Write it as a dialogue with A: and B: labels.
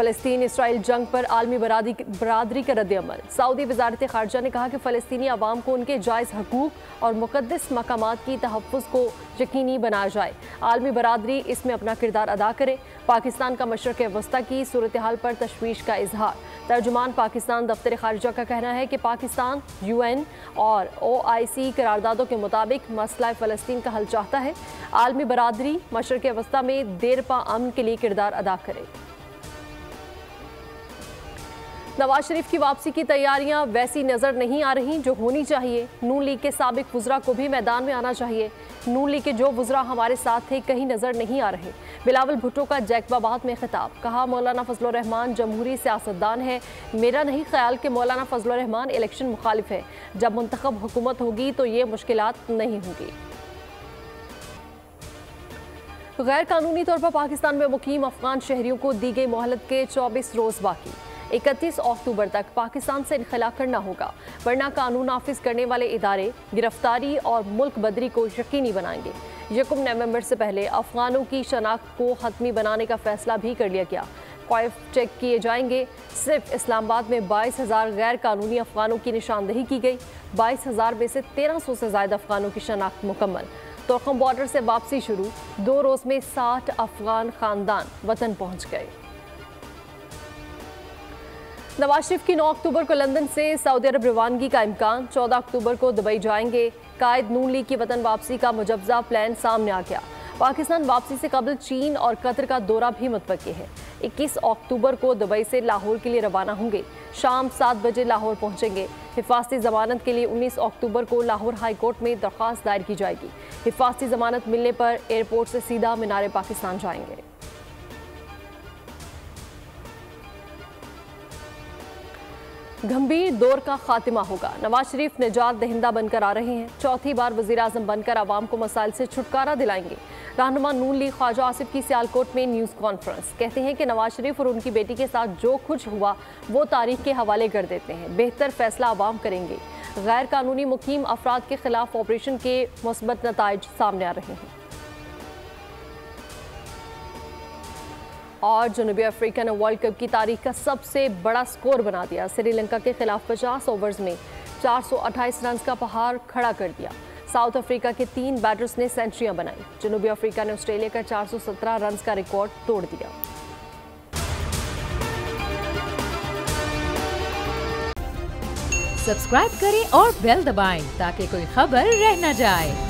A: फ़लस्तीन Israel जंग पर आलमी बरादरी का रद्द-ए-अमल। सऊदी वज़ारत ख़ारजा ने कहा कि फ़लस्तीनी अवाम को उनके जायज़ हकूक़ और मुक़द्दस मकामात की तहफ़्फ़ुज़ को यकीनी बनाया जाए। आलमी बरादरी इसमें अपना किरदार अदा करे। पाकिस्तान का मशरक़ वस्ता की सूरत हाल पर तशवीश का इजहार। तर्जुमान पाकिस्तान दफ्तर ख़ारजा का कहना है कि पाकिस्तान UN और OIC करारदादों के मुताबिक मसला फ़लस्तीन का हल चाहता है। आलमी बरादरी मशरक़ वस्ता में देरपा अमन के लिए किरदार अदा करे। नवाज शरीफ की वापसी की तैयारियां वैसी नजर नहीं आ रही जो होनी चाहिए। नून लीग के साबिक वुज़रा को भी मैदान में आना चाहिए। नून लीग के जो वुज़रा हमारे साथ थे कहीं नजर नहीं आ रहे। बिलावल भुट्टो का जैकबाबाद में खिताब। कहा, मौलाना फजलुर रहमान जमहूरी सियासतदान है। मेरा नहीं ख्याल कि मौलाना फजलुर रहमान इलेक्शन मुखालिफ है। जब मुंतखब हुकूमत होगी तो ये मुश्किलात नहीं होंगी। गैर कानूनी तौर पर पाकिस्तान में मुकीम अफगान शहरियों को दी गई मोहलत के 24 रोज़ बाकी। 31 अक्टूबर तक पाकिस्तान से इनखला करना होगा, वरना कानून नाफिज करने वाले इदारे गिरफ्तारी और मुल्क बदरी को यकीनी बनाएंगे। 1 नवंबर से पहले अफगानों की शनाख्त को हतमी बनाने का फैसला भी कर लिया गया। क्वाइफ चेक किए जाएंगे। सिर्फ इस्लामाबाद में 22,000 गैर कानूनी अफगानों की निशानदही की गई। 22,000 में से 1300 से ज़्यादा अफगानों की शनाख्त मुकम्मल। तोरखम बॉर्डर से वापसी शुरू। 2 रोज़ में 60 अफगान खानदान वतन पहुँच गए। नवाज शरीफ की 9 अक्टूबर को लंदन से सऊदी अरब रवानगी का इम्कान। 14 अक्टूबर को दुबई जाएंगे। कायद नून लीग की वतन वापसी का मुजव्वज़ा प्लान सामने आ गया। पाकिस्तान वापसी से कबल चीन और कतर का दौरा भी मुतवक्की है। 21 अक्टूबर को दुबई से लाहौर के लिए रवाना होंगे। शाम 7 बजे लाहौर पहुंचेंगे। हिफाजती जमानत के लिए 19 अक्टूबर को लाहौर हाई कोर्ट में दरख्वास्त दायर की जाएगी। हिफाजती जमानत मिलने पर एयरपोर्ट से सीधा मीनार पाकिस्तान जाएंगे। गंभीर दौर का खात्मा होगा। नवाज शरीफ निजात दहिंदा बनकर आ रहे हैं। चौथी बार वज़ीर आज़म बनकर आवाम को मसाइल से छुटकारा दिलाएंगे। रहनुमा नून लीग ख्वाजा आसिफ की सियालकोट में न्यूज़ कॉन्फ्रेंस। कहते हैं कि नवाज शरीफ और उनकी बेटी के साथ जो कुछ हुआ वो तारीख के हवाले कर देते हैं। बेहतर फैसला आवाम करेंगे। गैर कानूनी मुकीम अफराद के खिलाफ ऑपरेशन के मुस्बत नताइज सामने आ रहे हैं। और जनूबी अफ्रीका ने वर्ल्ड कप की तारीख का सबसे बड़ा स्कोर बना दिया। श्रीलंका के खिलाफ 50 ओवर्स में 428 रन का पहाड़ खड़ा कर दिया। साउथ अफ्रीका के 3 बैटर्स ने सेंचुरियां बनाई। जनूबी अफ्रीका ने ऑस्ट्रेलिया का 417 रन का रिकॉर्ड तोड़ दिया।
B: सब्सक्राइब करें और बेल दबाएं ताकि कोई खबर रह न जाए।